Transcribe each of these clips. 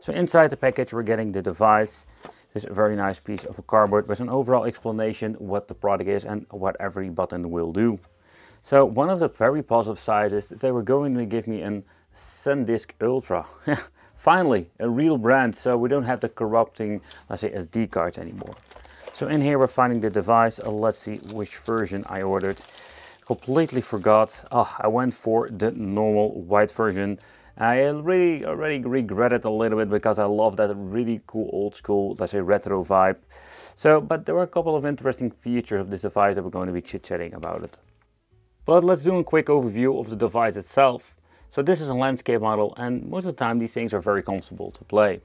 So inside the package we're getting the device, this very nice piece of a cardboard with an overall explanation what the product is and what every button will do. So one of the very positive sides is that they were going to give me an SanDisk Ultra. Finally, a real brand, so we don't have the corrupting, let's say, SD cards anymore. So in here we're finding the device. Let's see which version I ordered. Completely forgot. I went for the normal white version. I really already regret it a little bit because I love that really cool old school, let's say, retro vibe. So, but there were a couple of interesting features of this device that we're going to be chit-chatting about it. But let's do a quick overview of the device itself. So this is a landscape model, and most of the time these things are very comfortable to play.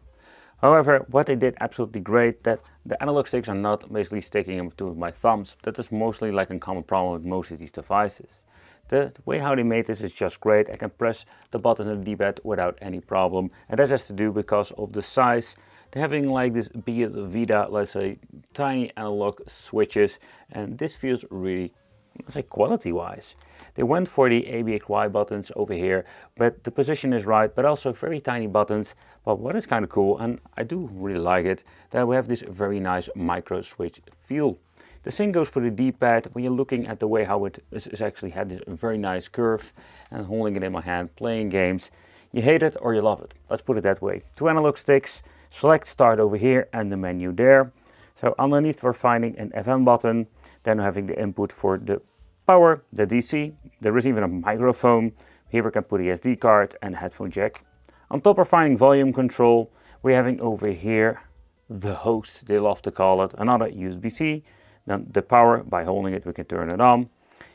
However, what they did absolutely great, that the analog sticks are not basically sticking into my thumbs. That is mostly like a common problem with most of these devices. The way how they made this is just great. I can press the button on the D-pad without any problem. And that has to do because of the size. They're having like this Vita, let's say, tiny analog switches. And this feels really, let's say, quality-wise. They went for the ABXY buttons over here, but the position is right, but also very tiny buttons. But what is kind of cool, and I do really like it, that we have this very nice micro switch feel. The same goes for the D-pad. When you're looking at the way how it is actually had this very nice curve, and holding it in my hand, playing games, you hate it or you love it. Let's put it that way. 2 analog sticks, select start over here and the menu there. So underneath we're finding an FM button, then we're having the input for the power, the DC, there is even a microphone. Here we can put the SD card and headphone jack. On top we're finding volume control. We're having over here the host, they love to call it, another USB-C. Then the power, by holding it we can turn it on.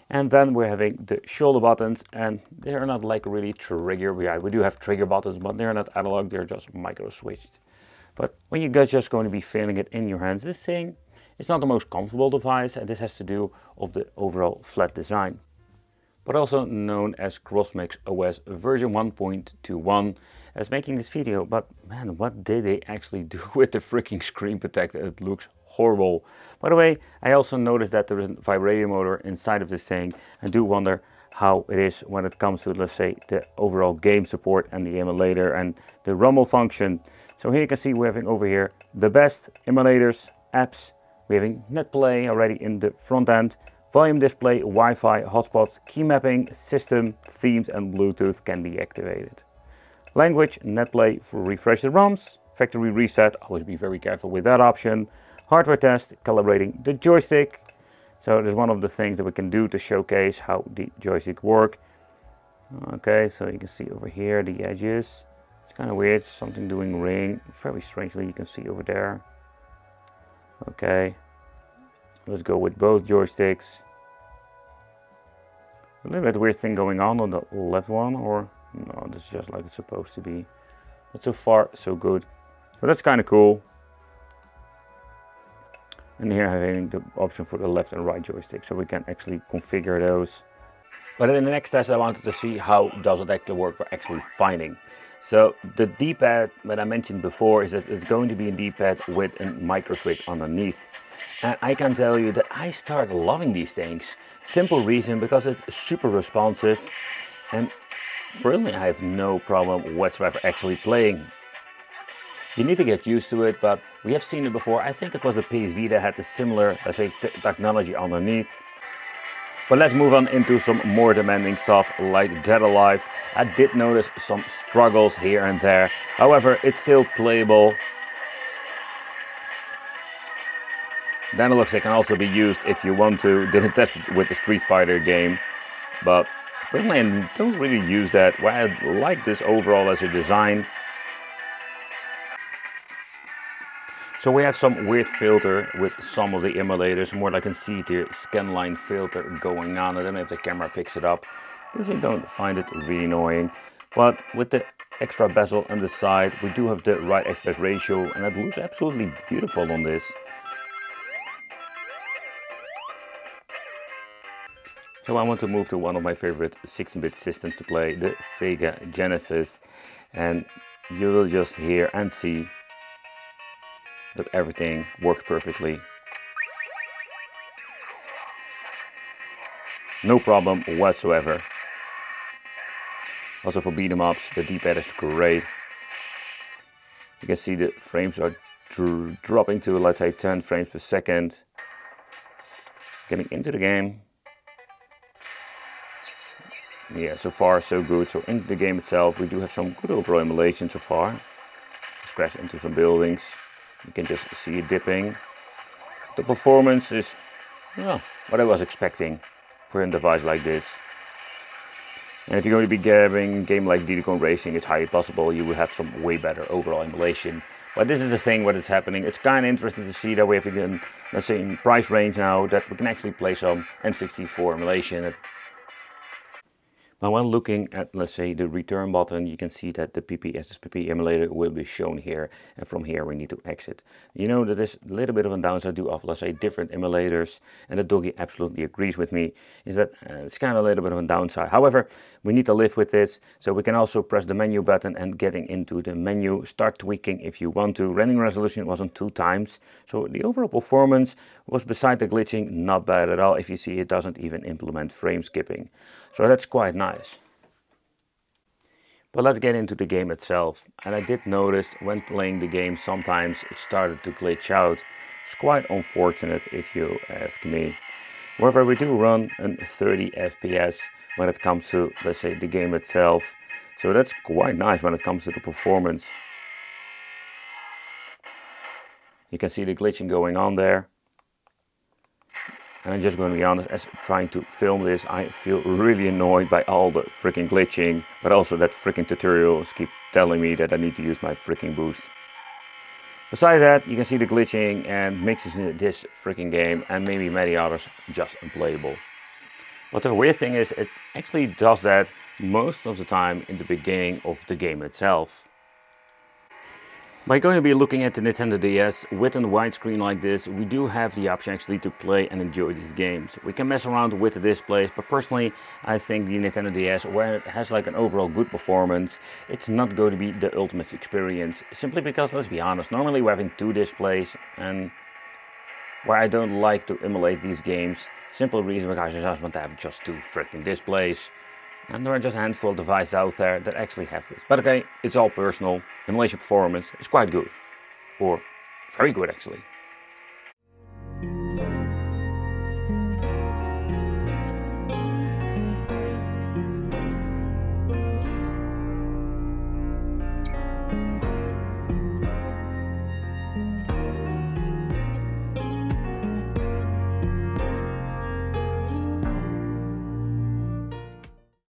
And then we're having the shoulder buttons, and they're not like really trigger. Yeah, we do have trigger buttons, but they're not analog, they're just micro switched. But when you guys just going to be feeling it in your hands, this thing, it's not the most comfortable device, and this has to do with the overall flat design. But also known as CrossMix OS version 1.21 as making this video. But man, what did they actually do with the freaking screen protector? It looks horrible. By the way, I also noticed that there is a vibrating motor inside of this thing. I do wonder how it is when it comes to, let's say, the overall game support and the emulator and the rumble function. So here you can see we're having over here the best emulators, apps. We're having NetPlay already in the front end, volume display, Wi-Fi, hotspots, key mapping, system, themes and Bluetooth can be activated. Language, NetPlay for refresh the ROMs, factory reset, always be very careful with that option. Hardware test, calibrating the joystick. So there's one of the things that we can do to showcase how the joystick work. Okay, so you can see over here the edges. It's kind of weird, something doing ring, very strangely you can see over there. Okay, let's go with both joysticks. A little bit weird thing going on the left one, or no, this is just like it's supposed to be. But so far, so good. So that's kind of cool. And here having the option for the left and right joystick, so we can actually configure those. But in the next test I wanted to see how does it actually work by actually finding. So the D-pad that I mentioned before is that it's going to be a D-pad with a micro switch underneath. And I can tell you that I start loving these things. Simple reason, because it's super responsive and really I have no problem whatsoever actually playing. You need to get used to it, but we have seen it before. I think it was the PS Vita that had a similar, let's say, technology underneath. But let's move on into some more demanding stuff like Dead Alive. I did notice some struggles here and there. However, it's still playable. The analog stick can also be used if you want to. Didn't test it with the Street Fighter game, but personally I don't really use that. Well, I like this overall as a design. So we have some weird filter with some of the emulators, more like I can see the scanline filter going on. I don't know if the camera picks it up. Personally don't find it really annoying. But with the extra bezel on the side, we do have the right aspect ratio, and it looks absolutely beautiful on this. So I want to move to one of my favorite 16-bit systems to play, the Sega Genesis. And you will just hear and see that everything works perfectly. No problem whatsoever. Also for beat 'em ups, the D-pad is great. You can see the frames are dropping to, let's say, 10 frames per second. Getting into the game. Yeah, so far so good. So in the game itself, we do have some good overall emulation so far. Just crash into some buildings. You can just see it dipping. The performance is, well, what I was expecting for a device like this. And if you're going to be grabbing a game like Diddy Kong Racing, it's highly possible you will have some way better overall emulation. But this is the thing what is happening. It's kind of interesting to see that we have again, let's say in price range now, that we can actually play some N64 emulation. But when looking at, let's say, the return button, you can see that the PP emulator will be shown here, and from here we need to exit. You know that there's a little bit of a downside to, let's say, different emulators, and the doggy absolutely agrees with me, is that it's kind of a little bit of a downside. However, we need to live with this, so we can also press the menu button and getting into the menu, start tweaking if you want to. Rendering resolution was on 2 times, so the overall performance was, beside the glitching, not bad at all. If you see, it doesn't even implement frame skipping. So that's quite nice. But let's get into the game itself. And I did notice when playing the game sometimes it started to glitch out. It's quite unfortunate if you ask me. However, we do run a 30 FPS when it comes to, let's say, the game itself. So that's quite nice when it comes to the performance. You can see the glitching going on there. And I'm just going to be honest, as trying to film this, I feel really annoyed by all the freaking glitching, but also that freaking tutorials keep telling me that I need to use my freaking boost. Besides that, you can see the glitching and mixes in this freaking game, and maybe many others just unplayable. But the weird thing is, it actually does that most of the time in the beginning of the game itself. By going to be looking at the Nintendo DS with a widescreen like this, we do have the option actually to play and enjoy these games. We can mess around with the displays, but personally I think the Nintendo DS, where it has like an overall good performance, it's not going to be the ultimate experience. Simply because, let's be honest, normally we're having 2 displays, and where I don't like to emulate these games, simple reason because I just want to have just 2 freaking displays. And there are just a handful of devices out there that actually have this. But okay, it's all personal. Emulation performance is quite good. Or very good actually.